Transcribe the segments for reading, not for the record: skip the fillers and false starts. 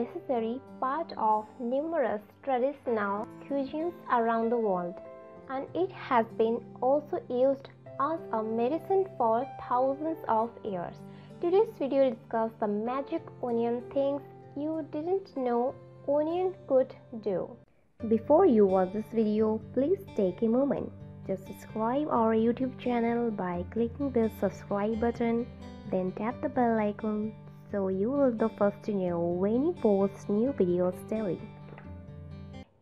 necessary part of numerous traditional cuisines around the world, and it has been also used as a medicine for thousands of years. Today's video discusses the magic onion things you didn't know onion could do. Before you watch this video, please take a moment. Just subscribe our YouTube channel by clicking the subscribe button, then tap the bell icon so you will be the first to know when we post new videos daily.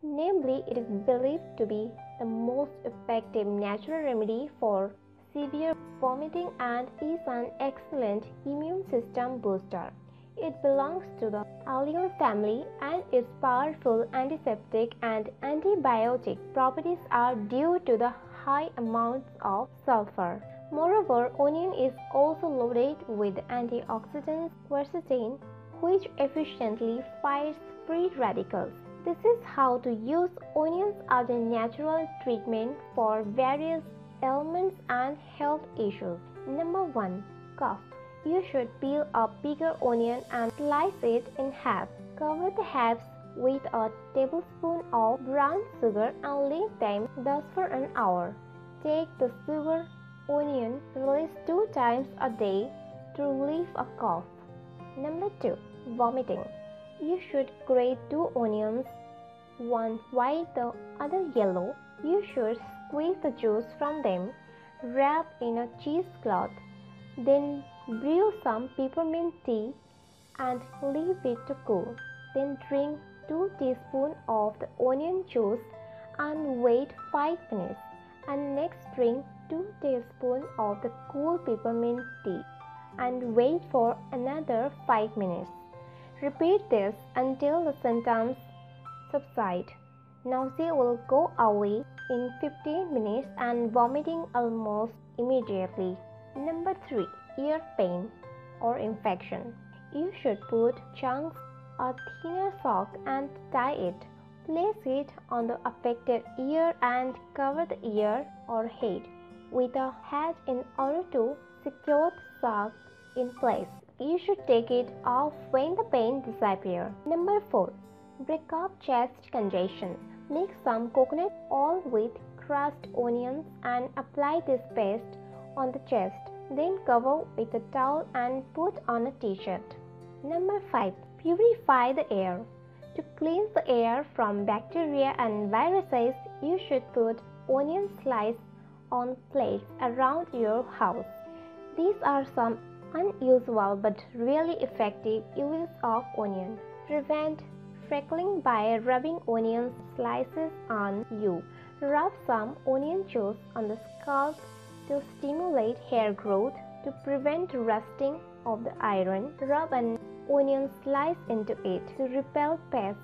Namely, it is believed to be the most effective natural remedy for severe vomiting and is an excellent immune system booster. It belongs to the allium family and its powerful antiseptic and antibiotic properties are due to the high amounts of sulfur. Moreover, onion is also loaded with antioxidants quercetin, which efficiently fights free radicals. This is how to use onions as a natural treatment for various ailments and health issues. Number 1. Cough. You should peel a bigger onion and slice it in half. Cover the halves with a tablespoon of brown sugar and leave them thus for an hour. Take the sugar onion release 2 times a day to relieve a cough. Number 2. Vomiting. You should grate 2 onions, one white, the other yellow. You should squeeze the juice from them, wrap in a cheesecloth, then brew some peppermint tea and leave it to cool. Then drink 2 teaspoons of the onion juice and wait 5 minutes, and next drink 2 tablespoons of the cool peppermint tea and wait for another 5 minutes. Repeat this until the symptoms subside. Nausea will go away in 15 minutes and vomiting almost immediately. Number 3. Ear pain or infection. You should put chunks of thinner sock and tie it. Place it on the affected ear and cover the ear or head with a hat in order to secure the sock in place. You should take it off when the pain disappears. Number 4. Break up chest congestion. Mix some coconut oil with crushed onions and apply this paste on the chest. Then cover with a towel and put on a t-shirt. Number 5. Purify the air. To cleanse the air from bacteria and viruses, you should put onion slices on plates around your house. These are some unusual but really effective uses of onion. Prevent freckling by rubbing onion slices on you. Rub some onion juice on the scalp to stimulate hair growth. To prevent rusting of the iron, rub an onion slice into it. To repel pests,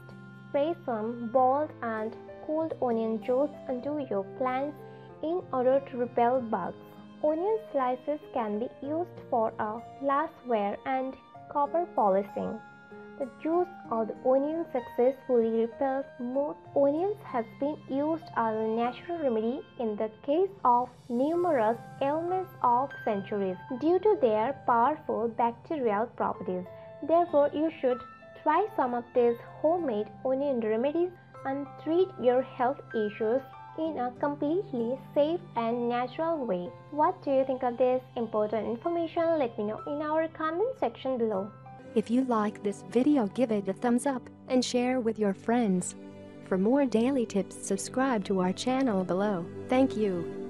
spray some boiled and cooled onion juice onto your plants in order to repel bugs. Onion slices can be used for glassware and copper polishing. The juice of the onion successfully repels moth. Onions has been used as a natural remedy in the case of numerous ailments of centuries due to their powerful bacterial properties. Therefore, you should try some of these homemade onion remedies and treat your health issues in a completely safe and natural way. What do you think of this important information? Let me know in our comment section below. If you like this video, give it a thumbs up and share with your friends. For more daily tips, subscribe to our channel below. Thank you.